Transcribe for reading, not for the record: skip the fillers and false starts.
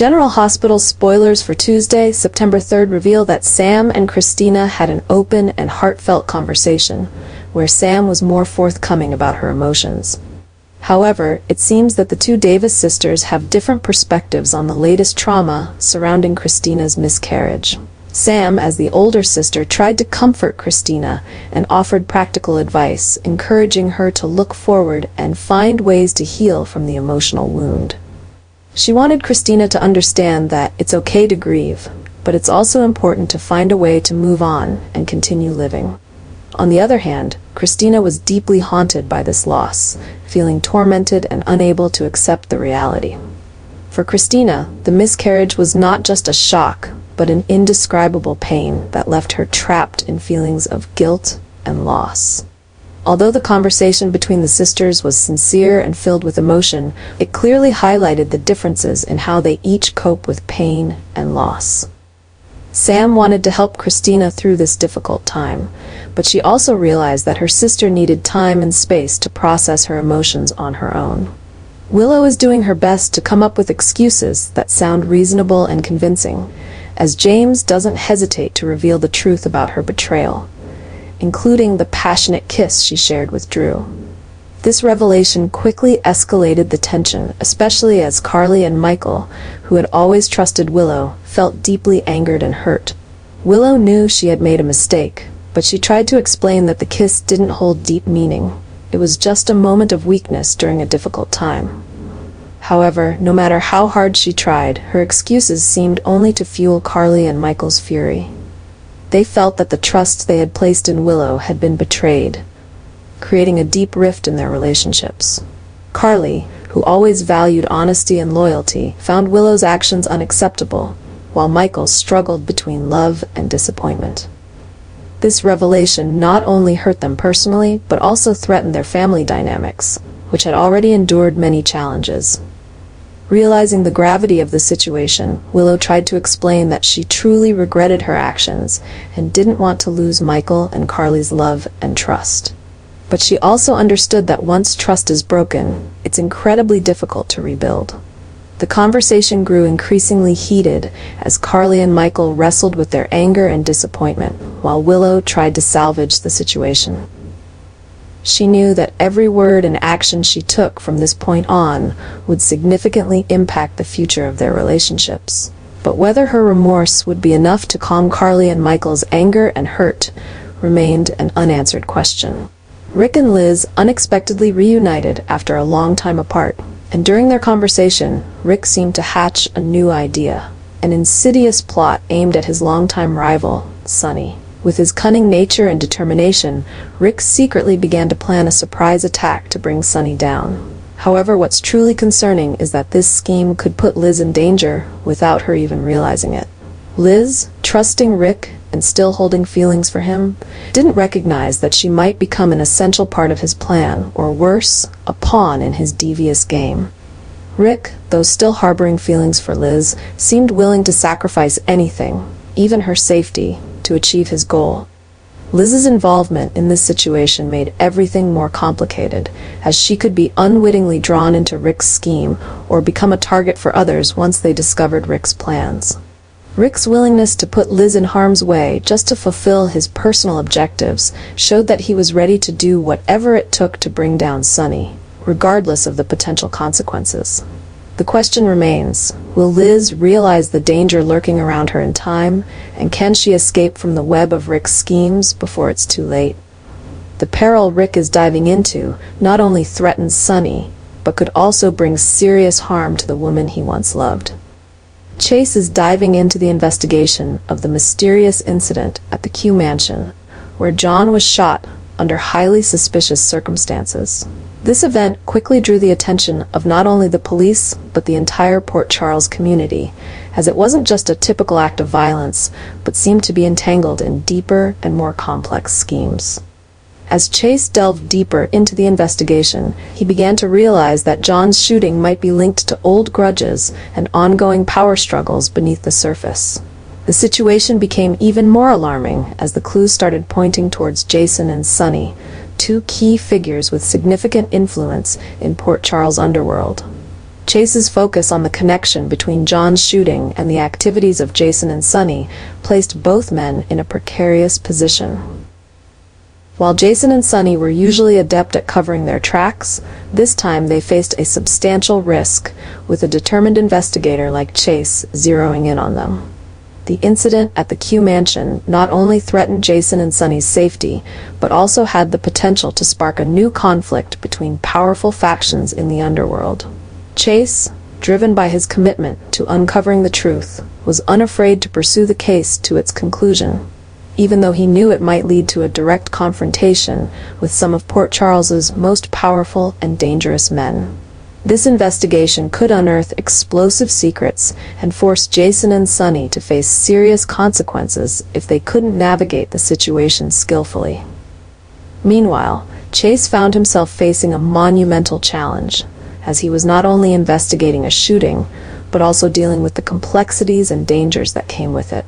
General Hospital spoilers for Tuesday, September 3rd reveal that Sam and Kristina had an open and heartfelt conversation, where Sam was more forthcoming about her emotions. However, it seems that the two Davis sisters have different perspectives on the latest trauma surrounding Kristina's miscarriage. Sam, as the older sister, tried to comfort Kristina and offered practical advice, encouraging her to look forward and find ways to heal from the emotional wound. She wanted Kristina to understand that it's okay to grieve, but it's also important to find a way to move on and continue living. On the other hand, Kristina was deeply haunted by this loss, feeling tormented and unable to accept the reality. For Kristina, the miscarriage was not just a shock, but an indescribable pain that left her trapped in feelings of guilt and loss. Although the conversation between the sisters was sincere and filled with emotion, it clearly highlighted the differences in how they each cope with pain and loss. Sam wanted to help Kristina through this difficult time, but she also realized that her sister needed time and space to process her emotions on her own. Willow is doing her best to come up with excuses that sound reasonable and convincing, as James doesn't hesitate to reveal the truth about her betrayal, including the passionate kiss she shared with Drew. This revelation quickly escalated the tension, especially as Carly and Michael, who had always trusted Willow, felt deeply angered and hurt. Willow knew she had made a mistake, but she tried to explain that the kiss didn't hold deep meaning. It was just a moment of weakness during a difficult time. However, no matter how hard she tried, her excuses seemed only to fuel Carly and Michael's fury. They felt that the trust they had placed in Willow had been betrayed, creating a deep rift in their relationships. Carly, who always valued honesty and loyalty, found Willow's actions unacceptable, while Michael struggled between love and disappointment. This revelation not only hurt them personally, but also threatened their family dynamics, which had already endured many challenges. Realizing the gravity of the situation, Willow tried to explain that she truly regretted her actions and didn't want to lose Michael and Carly's love and trust. But she also understood that once trust is broken, it's incredibly difficult to rebuild. The conversation grew increasingly heated as Carly and Michael wrestled with their anger and disappointment, while Willow tried to salvage the situation. She knew that every word and action she took from this point on would significantly impact the future of their relationships. But whether her remorse would be enough to calm Carly and Michael's anger and hurt remained an unanswered question. Rick and Liz unexpectedly reunited after a long time apart, and during their conversation, Rick seemed to hatch a new idea, an insidious plot aimed at his longtime rival, Sonny. With his cunning nature and determination, Rick secretly began to plan a surprise attack to bring Sonny down. However, what's truly concerning is that this scheme could put Liz in danger without her even realizing it. Liz, trusting Rick and still holding feelings for him, didn't recognize that she might become an essential part of his plan, or worse, a pawn in his devious game. Rick, though still harboring feelings for Liz, seemed willing to sacrifice anything, even her safety, to achieve his goal. Liz's involvement in this situation made everything more complicated, as she could be unwittingly drawn into Rick's scheme or become a target for others once they discovered Rick's plans. Rick's willingness to put Liz in harm's way just to fulfill his personal objectives showed that he was ready to do whatever it took to bring down Sonny, regardless of the potential consequences. The question remains, will Liz realize the danger lurking around her in time, and can she escape from the web of Rick's schemes before it's too late? The peril Rick is diving into not only threatens Sonny, but could also bring serious harm to the woman he once loved. Chase is diving into the investigation of the mysterious incident at the Q Mansion, where John was shot under highly suspicious circumstances. This event quickly drew the attention of not only the police, but the entire Port Charles community, as it wasn't just a typical act of violence, but seemed to be entangled in deeper and more complex schemes. As Chase delved deeper into the investigation, he began to realize that John's shooting might be linked to old grudges and ongoing power struggles beneath the surface. The situation became even more alarming as the clues started pointing towards Jason and Sonny, two key figures with significant influence in Port Charles' underworld. Chase's focus on the connection between John's shooting and the activities of Jason and Sunny placed both men in a precarious position. While Jason and Sunny were usually adept at covering their tracks, this time they faced a substantial risk, with a determined investigator like Chase zeroing in on them. The incident at the Q Mansion not only threatened Jason and Sunny's safety, but also had the potential to spark a new conflict between powerful factions in the underworld. Chase, driven by his commitment to uncovering the truth, was unafraid to pursue the case to its conclusion, even though he knew it might lead to a direct confrontation with some of Port Charles's most powerful and dangerous men. This investigation could unearth explosive secrets and force Jason and Sunny to face serious consequences if they couldn't navigate the situation skillfully. Meanwhile, Chase found himself facing a monumental challenge, as he was not only investigating a shooting, but also dealing with the complexities and dangers that came with it.